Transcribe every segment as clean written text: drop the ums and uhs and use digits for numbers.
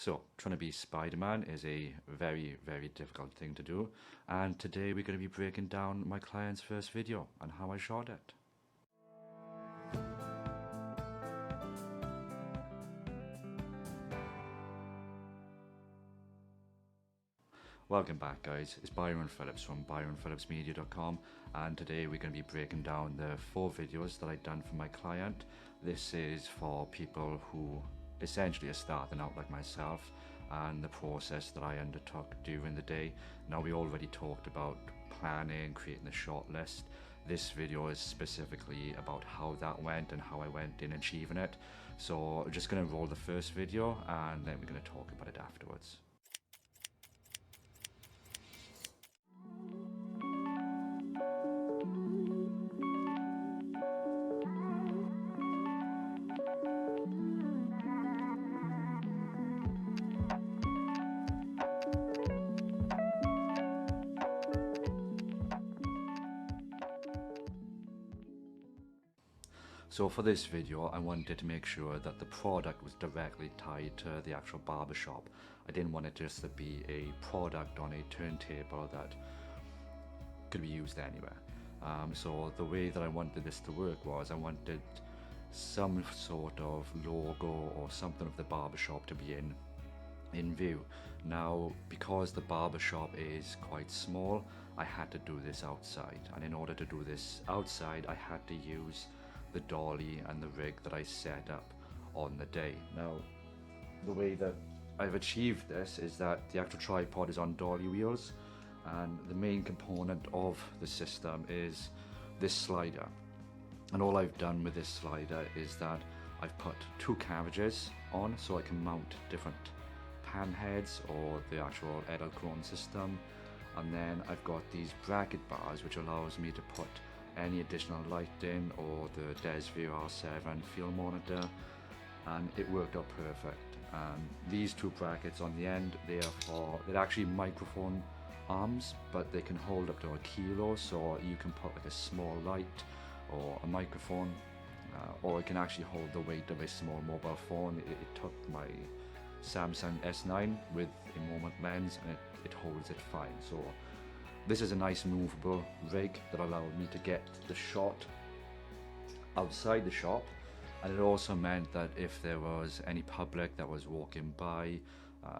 So, trying to be Spider-Man is a very, very difficult thing to do, and today we're going to be breaking down my client's first video and how I shot it. Welcome back guys, it's Byron Phillips from byronphillipsmedia.com, and today we're going to be breaking down the 4 videos that I've done for my client. This is for people who essentially are starting out like myself, and the process that I undertook during the day. Now, we already talked about planning, creating the short list. This video is specifically about how that went and how I went in achieving it. So I'm just going to roll the first video and then we're going to talk about it afterwards. So for this video, I wanted to make sure that the product was directly tied to the actual barbershop. I didn't want it just to be a product on a turntable that could be used anywhere. So the way that I wanted this to work was I wanted some sort of logo or something of the barbershop to be in view. Now, because the barbershop is quite small, I had to do this outside, and in order to do this outside, I had to use the dolly and the rig that I set up on the day. Now, the way that I've achieved this is that the actual tripod is on dolly wheels, and the main component of the system is this slider. And all I've done with this slider is that I've put 2 carriages on so I can mount different pan heads or the actual Edelkrone system, and then I've got these bracket bars which allows me to put any additional lighting or the Des VR7 field monitor, and it worked out perfect. These 2 brackets on the end, they're actually microphone arms, but they can hold up to a kilo, so you can put like a small light or a microphone, or it can actually hold the weight of a small mobile phone. It took my Samsung S9 with a moment lens, and it holds it fine. So this is a nice movable rig that allowed me to get the shot outside the shop, and it also meant that if there was any public that was walking by,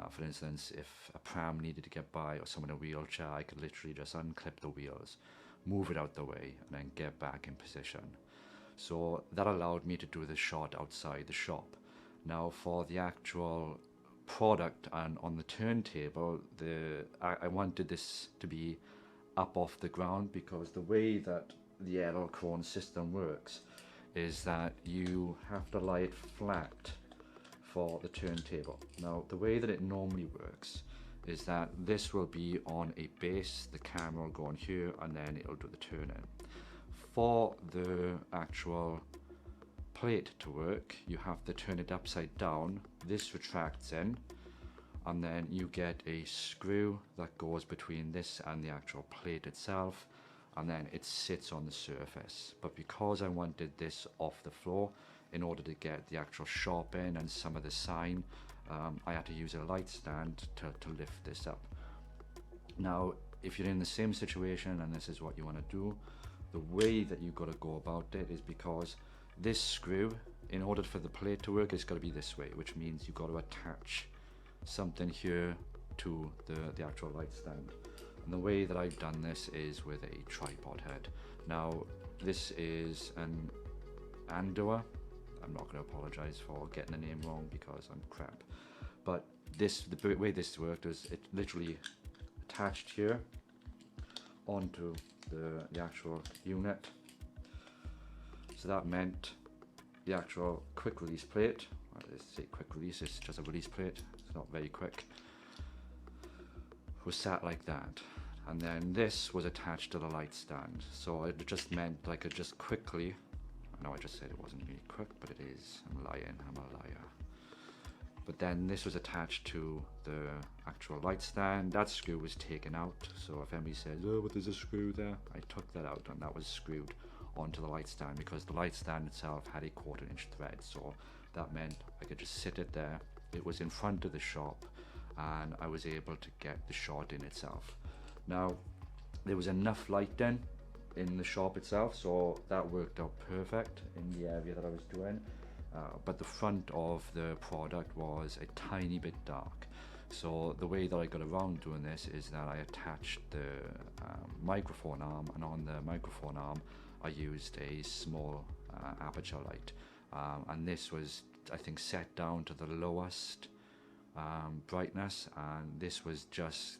for instance if a pram needed to get by or someone in a wheelchair, I could literally just unclip the wheels, move it out the way, and then get back in position. So that allowed me to do the shot outside the shop. Now, for the actual product and on the turntable, I wanted this to be up off the ground, because the way that the Edelkrone system works is that you have to lie it flat for the turntable. Now, the way that it normally works is that this will be on a base, the camera will go on here, and then it'll do the turning. For the actual plate to work, you have to turn it upside down. This retracts in, and then you get a screw that goes between this and the actual plate itself, and then it sits on the surface. But because I wanted this off the floor in order to get the actual shop in and some of the sign, I had to use a light stand to lift this up. Now, if you're in the same situation and this is what you want to do, the way that you've got to go about it is, because this screw, in order for the plate to work, it's got to be this way, which means you've got to attach something here to the actual light stand. And the way that I've done this is with a tripod head. Now, this is an Andor. I'm not going to apologize for getting the name wrong because I'm crap. But the way this worked is it literally attached here onto the actual unit. So that meant the actual quick release plate, let's say quick release, it's just a release plate, it's not very quick, was sat like that. And then this was attached to the light stand. So it just meant I could just quickly, I know I just said it wasn't really quick, but it is. I'm lying, I'm a liar. But then this was attached to the actual light stand. That screw was taken out. So if anybody says, oh, but there's a screw there, I took that out, and that was screwed onto the light stand, because the light stand itself had a 1/4 inch thread. So that meant I could just sit it there, it was in front of the shop, and I was able to get the shot in itself. Now, there was enough lighting in the shop itself, so that worked out perfect in the area that I was doing. But the front of the product was a tiny bit dark. So the way that I got around doing this is that I attached the microphone arm, and on the microphone arm I used a small aperture light, and this was, I think, set down to the lowest brightness, and this was just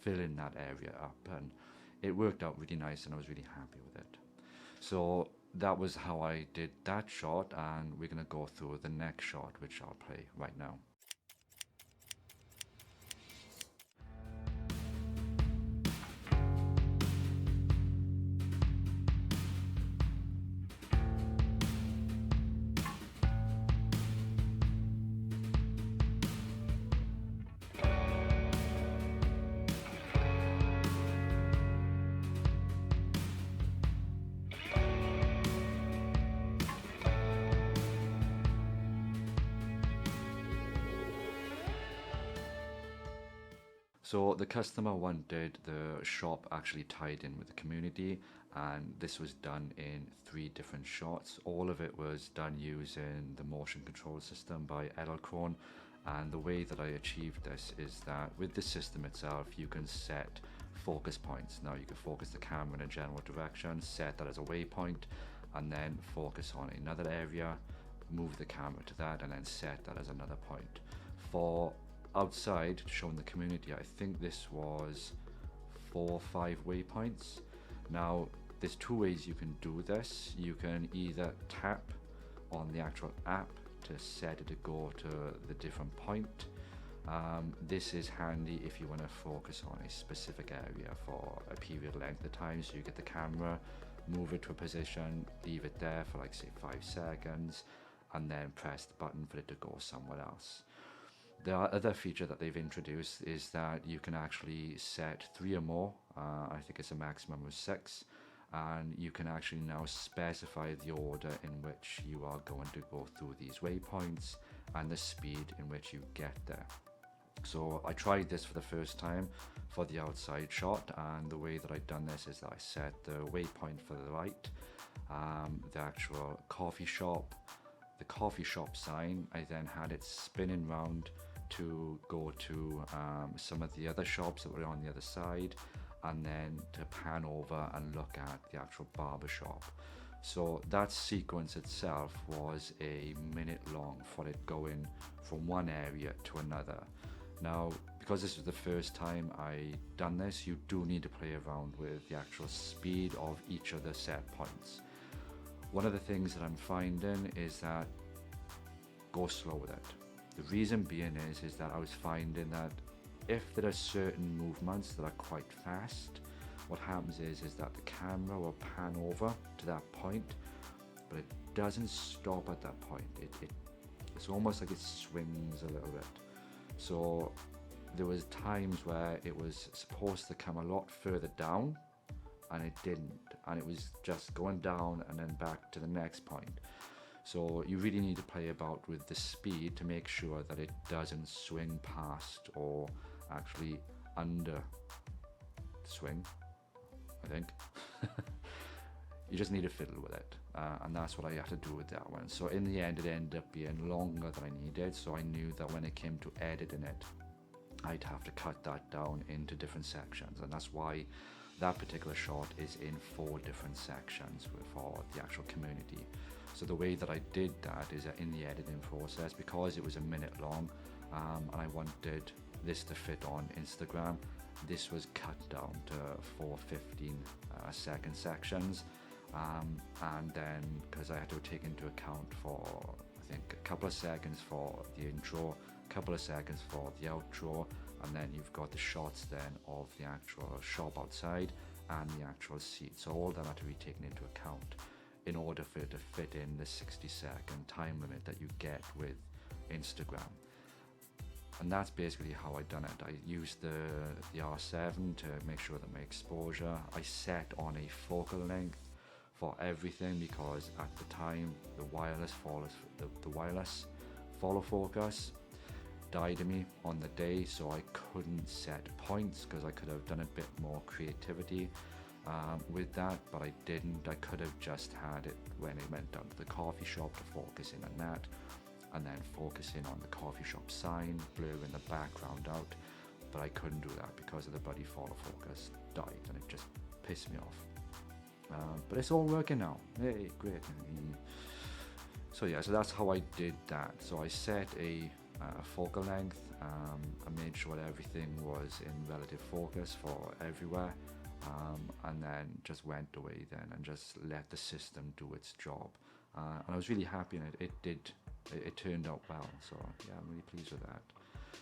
filling that area up, and it worked out really nice, and I was really happy with it. So that was how I did that shot, and we're going to go through the next shot, which I'll play right now. So the customer wanted the shop actually tied in with the community, and this was done in 3 different shots. All of it was done using the motion control system by Edelkrone, and the way that I achieved this is that with the system itself you can set focus points. Now you can focus the camera in a general direction, set that as a waypoint, and then focus on another area, move the camera to that, and then set that as another point. For outside, showing the community, I think this was 4 or 5 waypoints. Now there's 2 ways you can do this. You can either tap on the actual app to set it to go to the different point. This is handy if you want to focus on a specific area for a period length of time, so you get the camera, move it to a position, leave it there for like say 5 seconds, and then press the button for it to go somewhere else. The other feature that they've introduced is that you can actually set 3 or more, I think it's a maximum of 6, and you can actually now specify the order in which you are going to go through these waypoints and the speed in which you get there. So I tried this for the first time for the outside shot, and the way that I've done this is that I set the waypoint for the right, the actual coffee shop, the coffee shop sign. I then had it spinning round to go to some of the other shops that were on the other side, and then to pan over and look at the actual barber shop. So that sequence itself was a minute long for it going from one area to another. Now, because this was the first time I done this, you do need to play around with the actual speed of each of the set points. One of the things that I'm finding is that go slow with it. The reason being is that I was finding that if there are certain movements that are quite fast, what happens is that the camera will pan over to that point, but it doesn't stop at that point. It's almost like it swings a little bit. So there was times where it was supposed to come a lot further down, and it didn't, and it was just going down and then back to the next point. So you really need to play about with the speed to make sure that it doesn't swing past or actually under swing, I think. You just need to fiddle with it, and that's what I had to do with that one. So in the end it ended up being longer than I needed, so I knew that when it came to editing it I'd have to cut that down into different sections, and that's why that particular shot is in 4 different sections for the actual community. So the way that I did that is that in the editing process, because it was a minute long, and I wanted this to fit on Instagram, this was cut down to 4 15-second sections, and then because I had to take into account for, I think, a couple of seconds for the intro, a couple of seconds for the outro, and then you've got the shots then of the actual shop outside and the actual seat. So all that had to be taken into account in order for it to fit in the 60-second time limit that you get with Instagram. And that's basically how I done it. I used the R7 to make sure that my exposure, I set on a focal length for everything, because at the time the wireless follow focus died in me on the day, so I couldn't set points because I could have done a bit more creativity with that, but I didn't. I could have just had it when it went down to the coffee shop to focus in on that, and then focus in on the coffee shop sign, blurring the background out, but I couldn't do that because of the bloody follow focus died, and it just pissed me off. But it's all working now. Hey, great. So yeah, so that's how I did that. So I set a focal length. I made sure everything was in relative focus for everywhere, and then just went away then and just let the system do its job. And I was really happy, and it turned out well. So yeah, I'm really pleased with that.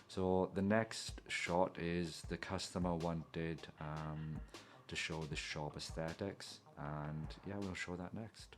So the next shot is the customer wanted to show the shop aesthetics, and yeah, we'll show that next.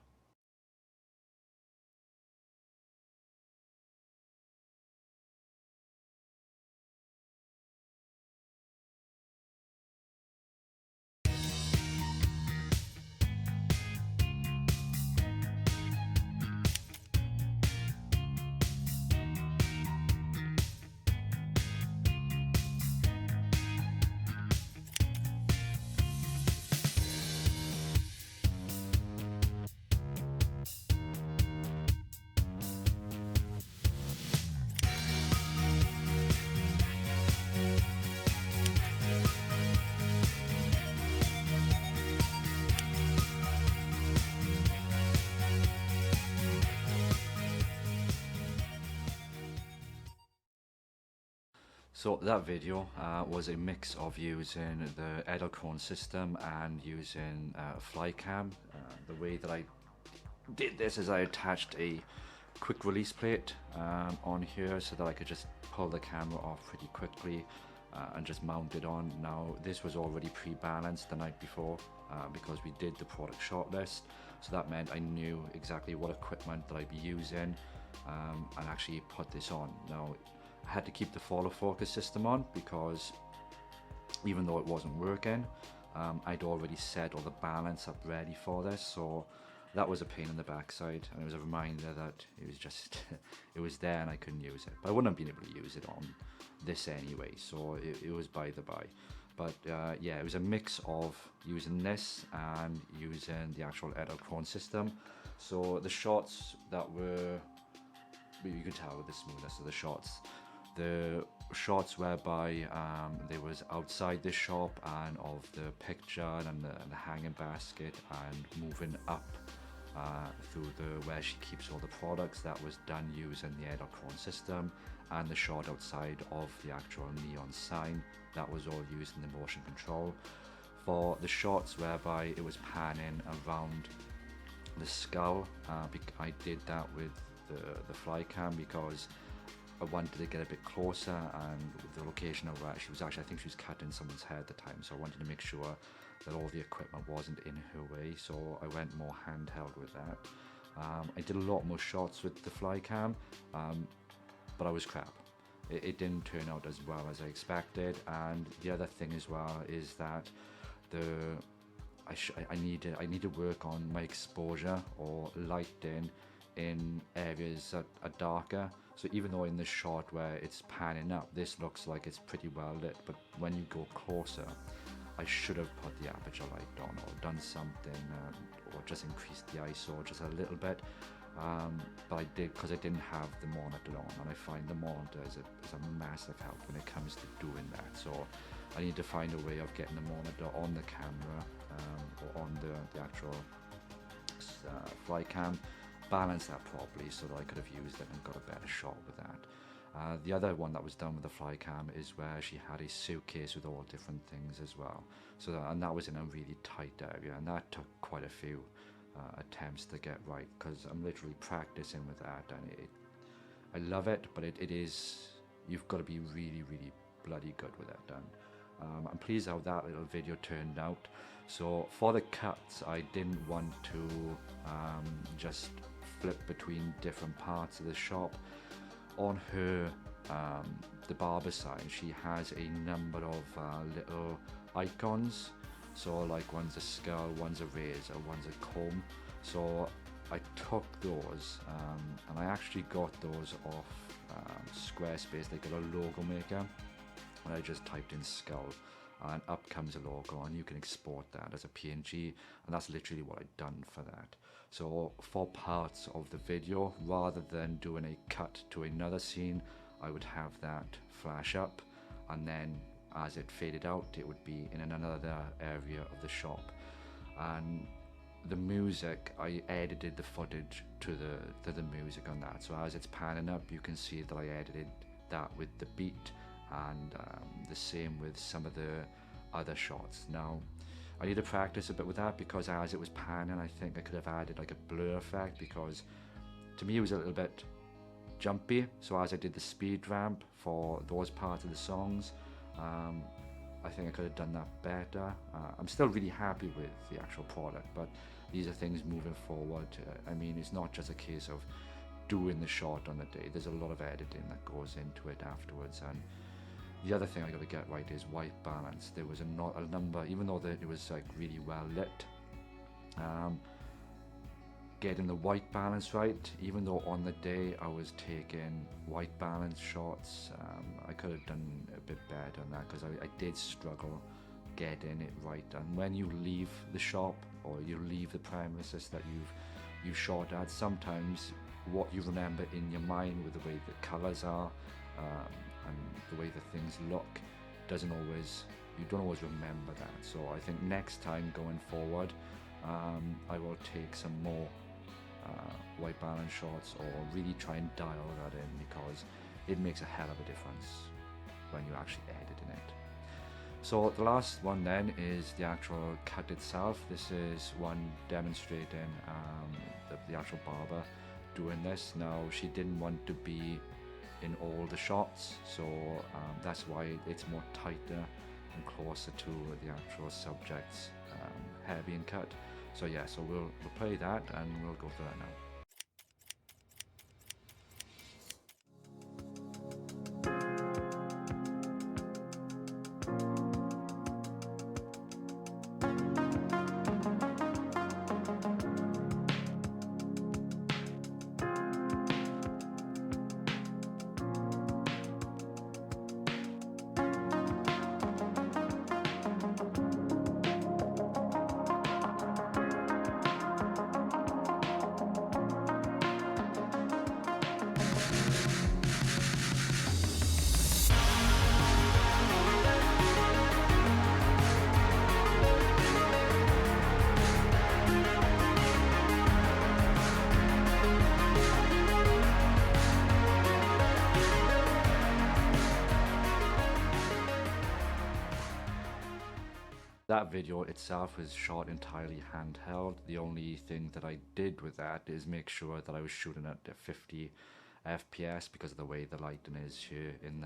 So that video was a mix of using the Edelkrone system and using Flycam. The way that I did this is I attached a quick release plate on here so that I could just pull the camera off pretty quickly and just mount it on. Now this was already pre-balanced the night before because we did the product shortlist, so that meant I knew exactly what equipment that I'd be using and actually put this on. Now I had to keep the follow focus system on because even though it wasn't working, I'd already set all the balance up ready for this, so that was a pain in the backside, and it was a reminder that it was just it was there and I couldn't use it. But I wouldn't have been able to use it on this anyway, so it was by the by. But yeah, it was a mix of using this and using the actual Edelkrone system. So the shots that were, you could tell with the smoothness of the shots, the shots whereby there was outside the shop and of the picture and the hanging basket and moving up through where she keeps all the products, that was done using the Edelkrone system, and the shot outside of the actual neon sign, that was all used in the motion control. For the shots whereby it was panning around the skull, I did that with the Flycam because I wanted to get a bit closer, and the location of where she was actually, I think she was cutting someone's hair at the time, so I wanted to make sure that all the equipment wasn't in her way, so I went more handheld with that. I did a lot more shots with the Flycam, but I was crap. It didn't turn out as well as I expected, and the other thing as well is that I need to work on my exposure or lighting in areas that are darker. So even though in this shot where it's panning up, this looks like it's pretty well lit, but when you go closer, I should have put the aperture light on or done something, or just increased the ISO just a little bit. But I did, because I didn't have the monitor on, and I find the monitor is a massive help when it comes to doing that. So I need to find a way of getting the monitor on the camera or on the actual Flycam, balance that properly so that I could have used it and got a better shot with that. The other one that was done with the Flycam is where she had a suitcase with all different things as well. So and that was in a really tight area, and that took quite a few attempts to get right, because I'm literally practicing with that, and I love it, but it is, you've got to be really, really bloody good with it. And I'm pleased how that little video turned out. So for the cuts, I didn't want to just flip between different parts of the shop. On her, the barber sign, she has a number of little icons. So like one's a skull, one's a razor, one's a comb. So I took those and I actually got those off Squarespace, they got a logo maker, and I just typed in skull, and up comes a logo, and you can export that as a PNG, and that's literally what I've done for that. So for parts of the video, rather than doing a cut to another scene, I would have that flash up, and then as it faded out, it would be in another area of the shop. And the music, I edited the footage to the music on that. So as it's panning up, you can see that I edited that with the beat, and the same with some of the other shots. Now, I need to practice a bit with that, because as it was panning, I think I could have added like a blur effect, because to me it was a little bit jumpy. So as I did the speed ramp for those parts of the songs, I think I could have done that better. I'm still really happy with the actual product, but these are things moving forward. I mean, it's not just a case of doing the shot on the day. There's a lot of editing that goes into it afterwards. And the other thing I got to get right is white balance. There was a number, even though it was like really well lit, getting the white balance right, even though on the day I was taking white balance shots, I could have done a bit better on that, because I did struggle getting it right. And when you leave the shop, or you leave the premises that you've shot at, sometimes what you remember in your mind with the way the colors are, and the way the things look, you don't always remember that. So I think next time going forward, I will take some more white balance shots, or really try and dial that in, because it makes a hell of a difference when you're actually editing it. So the last one then is the actual cut itself. This is one demonstrating the actual barber doing this. Now, she didn't want to be in all the shots, so that's why it's more tighter and closer to the actual subject's hair being cut. So yeah, so we'll play that and we'll go through that now. That video itself was shot entirely handheld. The only thing that I did with that is make sure that I was shooting at 50 FPS, because of the way the lighting is here in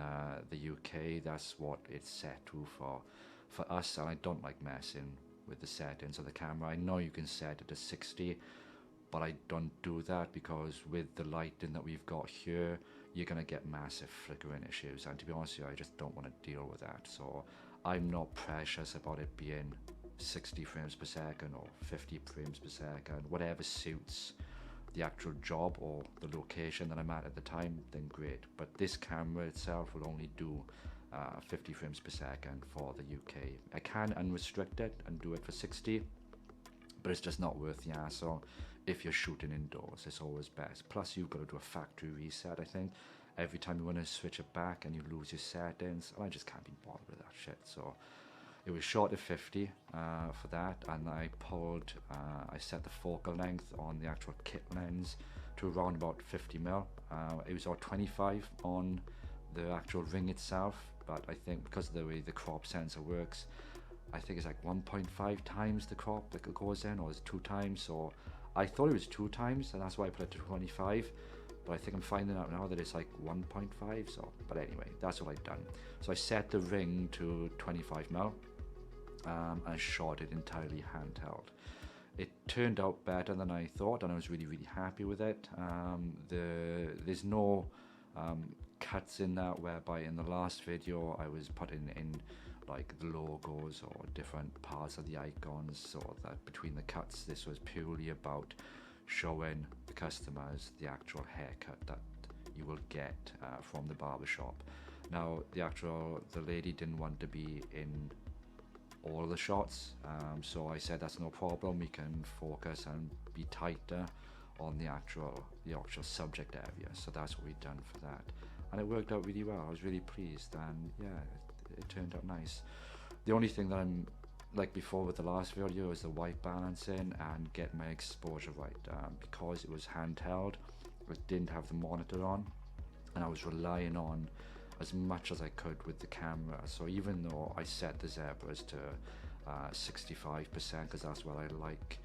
the UK. That's what it's set to for us, and I don't like messing with the settings of the camera. I know you can set it to 60, but I don't do that, because with the lighting that we've got here, you're gonna get massive flickering issues, and to be honest with you, I just don't want to deal with that. So I'm not precious about it being 60 frames per second or 50 frames per second. Whatever suits the actual job or the location that I'm at the time, then great. But this camera itself will only do 50 frames per second for the UK. I can unrestrict it and do it for 60, but it's just not worth the hassle. If you're shooting indoors, it's always best. Plus, you've got to do a factory reset, I think, every time you want to switch it back, and you lose your settings. I just can't be bothered with that shit. So it was shot at 50 for that, and I set the focal length on the actual kit lens to around about 50mm. It was about 25 on the actual ring itself, but I think because of the way the crop sensor works, I think it's like 1.5 times the crop that it goes in, or it's 2 times. So I thought it was 2 times, and that's why I put it to 25. But I think I'm finding out now that it's like 1.5. So, but anyway, that's what I've done. So I set the ring to 25mm, and shot it entirely handheld. It turned out better than I thought, and I was really, really happy with it. There's no cuts in that, whereby in the last video I was putting in like the logos or different parts of the icons, so that between the cuts, this was purely about showing the customers the actual haircut that you will get from the barbershop. Now the lady didn't want to be in all the shots, so I said that's no problem, we can focus and be tighter on the actual subject area. So that's what we've done for that, and it worked out really well. I was really pleased, and yeah, it turned out nice. The only thing that I'm like before with the last video is the white balancing and get my exposure right, because it was handheld, I didn't have the monitor on, and I was relying on as much as I could with the camera. So even though I set the zebras to 65%, because that's what I like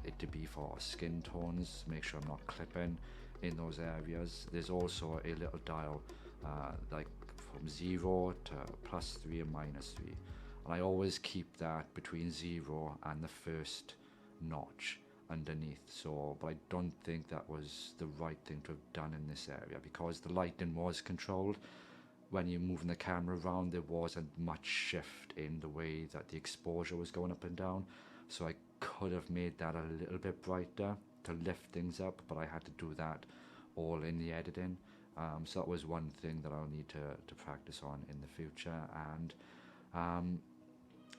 it to be for skin tones, make sure I'm not clipping in those areas, there's also a little dial like from 0 to +3 and -3, and I always keep that between 0 and the first notch underneath. So, but I don't think that was the right thing to have done in this area, because the lighting was controlled. When you're moving the camera around, there wasn't much shift in the way that the exposure was going up and down, so I could have made that a little bit brighter to lift things up, but I had to do that all in the editing. So that was one thing that I'll need to practice on in the future. And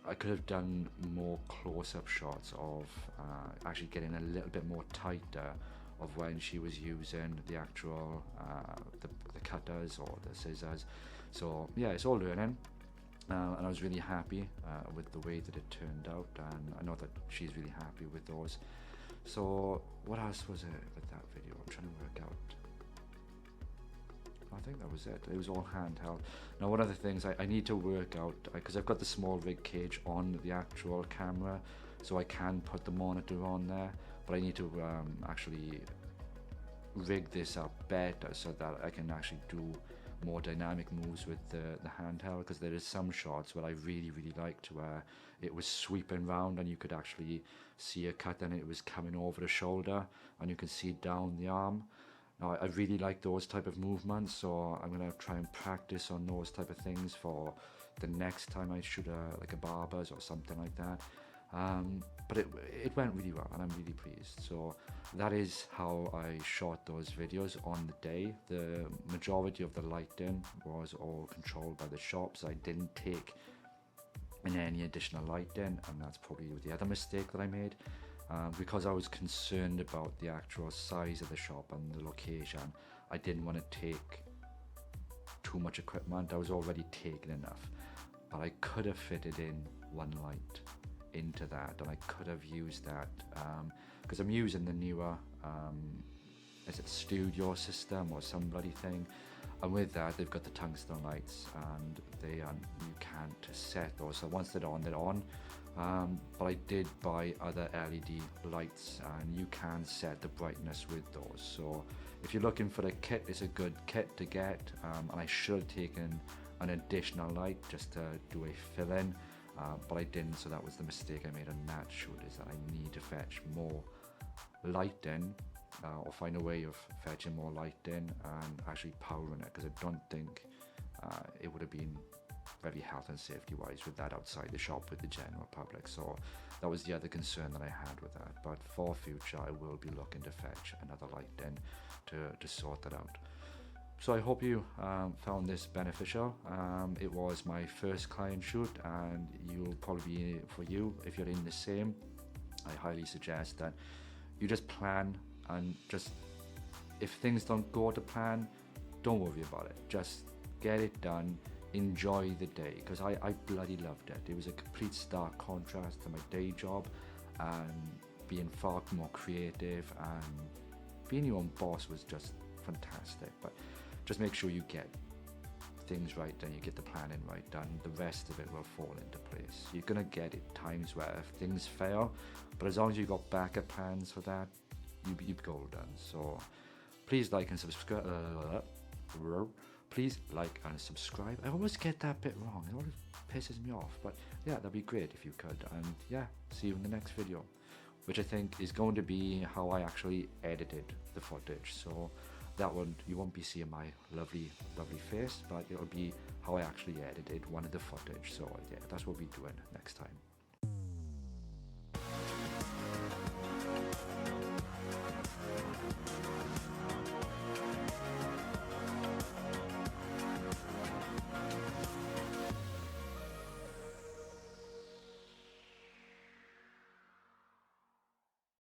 I could have done more close-up shots of actually getting a little bit more tighter of when she was using the actual the cutters or the scissors. So yeah, it's all learning, and I was really happy with the way that it turned out, and I know that she's really happy with those. So what else was it with that video? I'm trying to work out. I think that was it. It was all handheld. Now, one of the things I need to work out, because I've got the small rig cage on the actual camera, so I can put the monitor on there, but I need to actually rig this up better so that I can actually do more dynamic moves with the handheld, because there is some shots where I really liked where it was sweeping round and you could actually see a cut and it was coming over the shoulder and you can see down the arm. Now, I really like those type of movements, so I'm going to try and practice on those type of things for the next time I shoot like a barber's or something like that. But it went really well, and I'm really pleased. So that is how I shot those videos on the day. The majority of the lighting was all controlled by the shops. I didn't take in any additional lighting, and that's probably the other mistake that I made. Because I was concerned about the actual size of the shop and the location, I didn't want to take too much equipment. I was already taking enough, but I could have fitted in one light into that, and I could have used that because I'm using the newer is it studio system or some bloody thing, and with that they've got the tungsten lights, and they are, you can't set those, so once they're on. But I did buy other LED lights, and you can set the brightness with those. So if you're looking for a kit, it's a good kit to get, and I should have taken an additional light just to do a fill-in, but I didn't, so that was the mistake I made on that shoot, is that I need to fetch more light in, or find a way of fetching more light in and actually powering it, because I don't think it would have been very health and safety wise with that outside the shop with the general public. So that was the other concern that I had with that, but for future I will be looking to fetch another light in to sort that out. So I hope you found this beneficial. It was my first client shoot, and you'll probably be, for you, if you're in the same, I highly suggest that you just plan, and just, if things don't go to plan, don't worry about it, just get it done. Enjoy the day, because I bloody loved it. It was a complete stark contrast to my day job, and being far more creative and being your own boss was just fantastic. But just make sure you get things right and you get the planning right, and the rest of it will fall into place. You're gonna get it times where if things fail, but as long as you've got backup plans for that, you're golden. So please like and subscribe. Please like and subscribe. I always get that bit wrong. It always pisses me off. But yeah, that'd be great if you could. And yeah, see you in the next video, which I think is going to be how I actually edited the footage. So that one, you won't be seeing my lovely face, but it'll be how I actually edited one of the footage. So yeah, that's what we're doing next time.